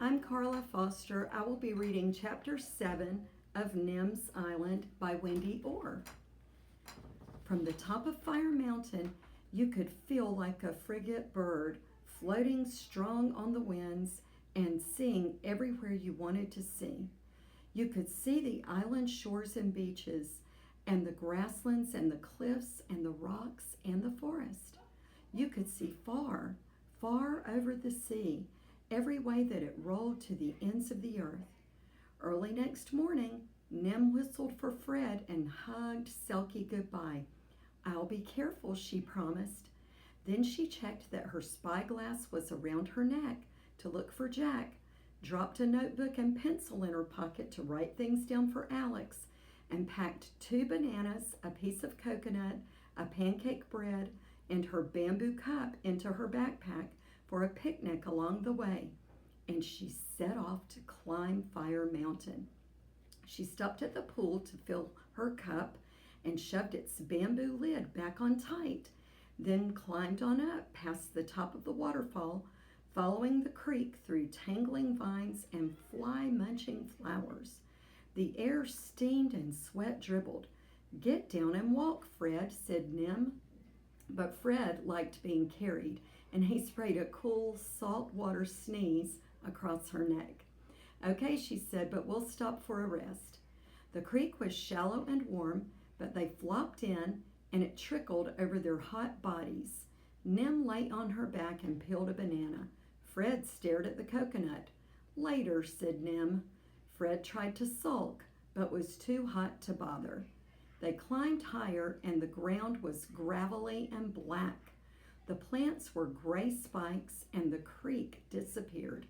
I'm Carla Foster. I will be reading Chapter 7 of Nim's Island by Wendy Orr. From the top of Fire Mountain, you could feel like a frigate bird floating strong on the winds and seeing everywhere you wanted to see. You could see the island shores and beaches, and the grasslands and the cliffs and the rocks and the forest. You could see far, far over the sea, every way that it rolled to the ends of the earth. Early next morning, Nim whistled for Fred and hugged Selkie goodbye. "I'll be careful," she promised. Then she checked that her spyglass was around her neck to look for Jack, dropped a notebook and pencil in her pocket to write things down for Alex, and packed 2 bananas, a piece of coconut, a pancake bread, and her bamboo cup into her backpack for a picnic along the way, and she set off to climb Fire Mountain. She stopped at the pool to fill her cup and shoved its bamboo lid back on tight, then climbed on up past the top of the waterfall, following the creek through tangling vines and fly-munching flowers. The air steamed and sweat dribbled. "Get down and walk, Fred," said Nim. But Fred liked being carried, and he sprayed a cool, saltwater sneeze across her neck. "Okay," she said, "but we'll stop for a rest." The creek was shallow and warm, but they flopped in, and it trickled over their hot bodies. Nim lay on her back and peeled a banana. Fred stared at the coconut. "Later," said Nim. Fred tried to sulk, but was too hot to bother. They climbed higher, and the ground was gravelly and black. The plants were gray spikes, and the creek disappeared.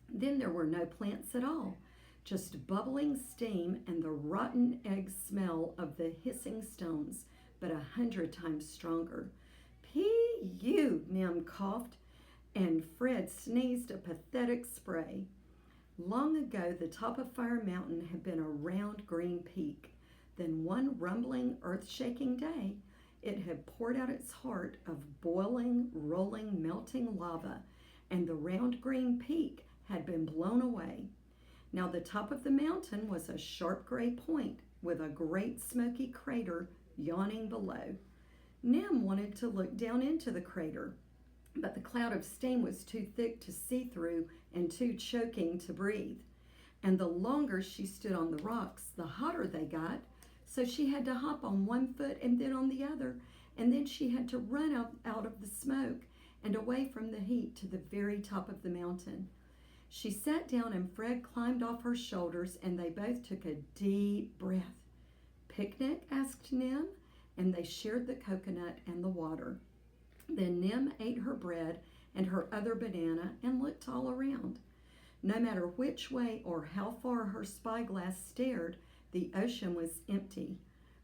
Then there were no plants at all, just bubbling steam and the rotten egg smell of the hissing stones, but 100 times stronger. "Pee-you," Nim coughed, and Fred sneezed a pathetic spray. Long ago, the top of Fire Mountain had been a round green peak. Then one rumbling, earth-shaking day, it had poured out its heart of boiling, rolling, melting lava, and the round green peak had been blown away. Now the top of the mountain was a sharp gray point with a great smoky crater yawning below. Nim wanted to look down into the crater, but the cloud of steam was too thick to see through and too choking to breathe. And the longer she stood on the rocks, the hotter they got, so she had to hop on one foot and then on the other, and then she had to run out of the smoke and away from the heat to the very top of the mountain. She sat down and Fred climbed off her shoulders, and they both took a deep breath. "Picnic?" asked Nim, and they shared the coconut and the water. Then Nim ate her bread and her other banana and looked all around. No matter which way or how far her spyglass stared, the ocean was empty.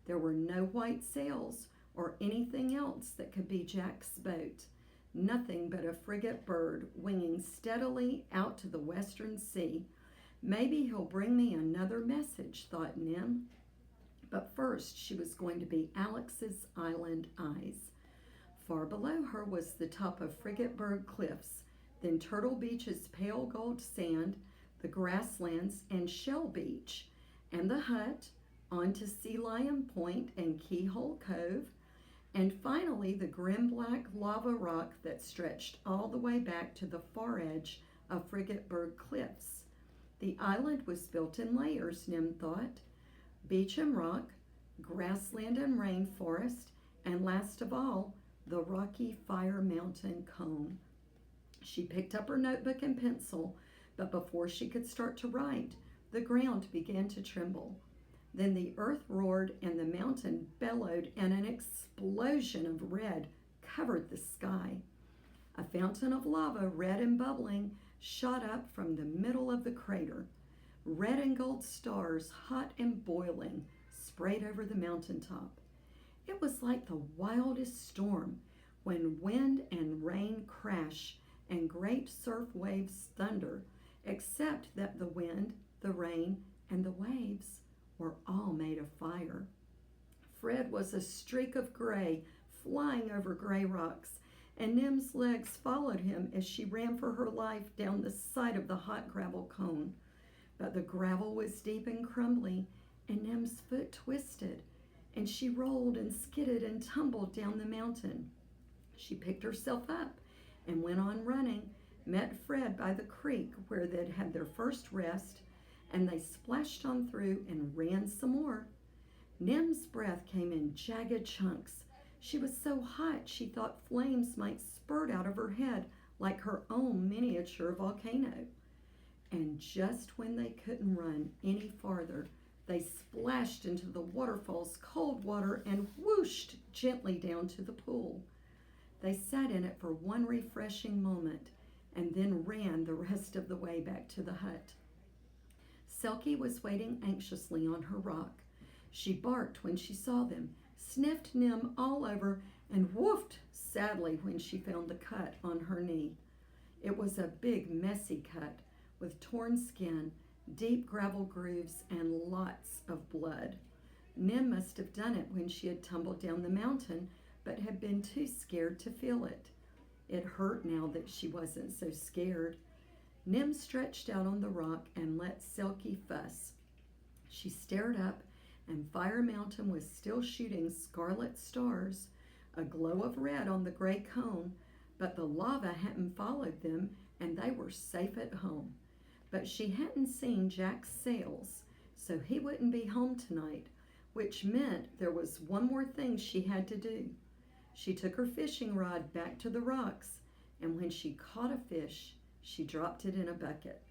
There were no white sails or anything else that could be Jack's boat. Nothing but a frigate bird winging steadily out to the western sea. "Maybe he'll bring me another message," thought Nim. But first she was going to be Alex's island eyes. Far below her was the top of Frigate Berg Cliffs, then Turtle Beach's pale gold sand, the grasslands and Shell Beach, and the hut, on to Sea Lion Point and Keyhole Cove, and finally the grim black lava rock that stretched all the way back to the far edge of Frigate Berg Cliffs. The island was built in layers, Nim thought. Beach and rock, grassland and rainforest, and last of all, the rocky Fire Mountain cone. She picked up her notebook and pencil, but before she could start to write, the ground began to tremble. Then the earth roared and the mountain bellowed, and an explosion of red covered the sky. A fountain of lava, red and bubbling, shot up from the middle of the crater. Red and gold stars, hot and boiling, sprayed over the mountaintop. It was like the wildest storm, when wind and rain crash and great surf waves thunder, except that the wind, the rain, and the waves were all made of fire. Fred was a streak of gray flying over gray rocks, and Nim's legs followed him as she ran for her life down the side of the hot gravel cone. But the gravel was deep and crumbly, and Nim's foot twisted, and she rolled and skidded and tumbled down the mountain. She picked herself up and went on running, met Fred by the creek where they'd had their first rest, and they splashed on through and ran some more. Nim's breath came in jagged chunks. She was so hot she thought flames might spurt out of her head like her own miniature volcano. And just when they couldn't run any farther, they splashed into the waterfall's cold water and whooshed gently down to the pool. They sat in it for one refreshing moment and then ran the rest of the way back to the hut. Selkie was waiting anxiously on her rock. She barked when she saw them, sniffed Nim all over, and woofed sadly when she found the cut on her knee. It was a big, messy cut with torn skin, deep gravel grooves, and lots of blood. Nim must have done it when she had tumbled down the mountain, but had been too scared to feel it. It hurt now that she wasn't so scared. Nim stretched out on the rock and let Selkie fuss. She stared up, and Fire Mountain was still shooting scarlet stars, a glow of red on the gray cone, but the lava hadn't followed them, and they were safe at home. But she hadn't seen Jack's sails, so he wouldn't be home tonight, which meant there was one more thing she had to do. She took her fishing rod back to the rocks, and when she caught a fish, she dropped it in a bucket.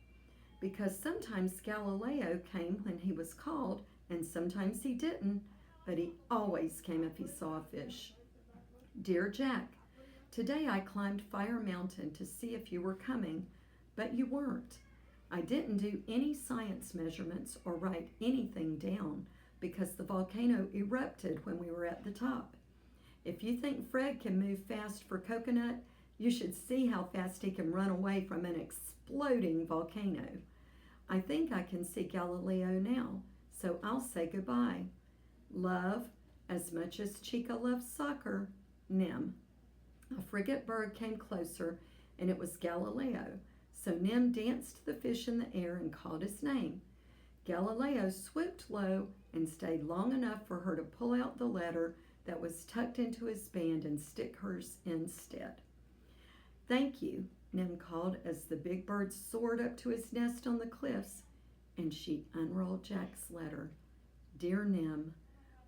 Because sometimes Galileo came when he was called, and sometimes he didn't, but he always came if he saw a fish. Dear Jack, today I climbed Fire Mountain to see if you were coming, but you weren't. I didn't do any science measurements or write anything down because the volcano erupted when we were at the top. If you think Fred can move fast for Coconut, you should see how fast he can run away from an exploding volcano. I think I can see Galileo now, so I'll say goodbye. Love, as much as Chica loves soccer, Nim. A frigate bird came closer, and it was Galileo, so Nim danced the fish in the air and called his name. Galileo swooped low and stayed long enough for her to pull out the letter that was tucked into his band and stick hers instead. Thank you, Nim called as the big bird soared up to his nest on the cliffs, and she unrolled Jack's letter. Dear Nim,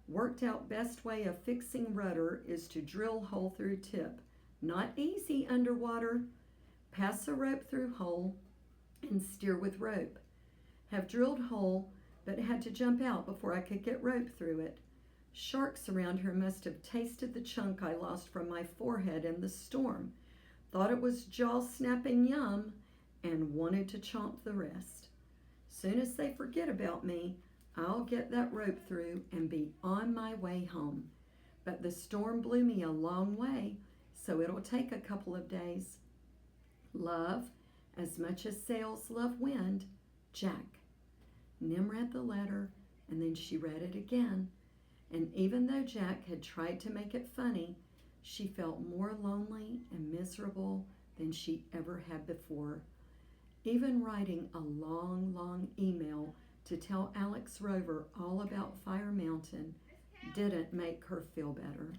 worked out best way of fixing rudder is to drill hole through tip. Not easy underwater. Pass a rope through hole and steer with rope. Have drilled hole, but had to jump out before I could get rope through it. Sharks around here must have tasted the chunk I lost from my forehead in the storm, thought it was jaw-snapping yum, and wanted to chomp the rest. Soon as they forget about me, I'll get that rope through and be on my way home. But the storm blew me a long way, so it'll take a couple of days. Love, as much as sails love wind, Jack. Nim read the letter, and then she read it again. And even though Jack had tried to make it funny, she felt more lonely and miserable than she ever had before. Even writing a long, long email to tell Alex Rover all about Fire Mountain didn't make her feel better.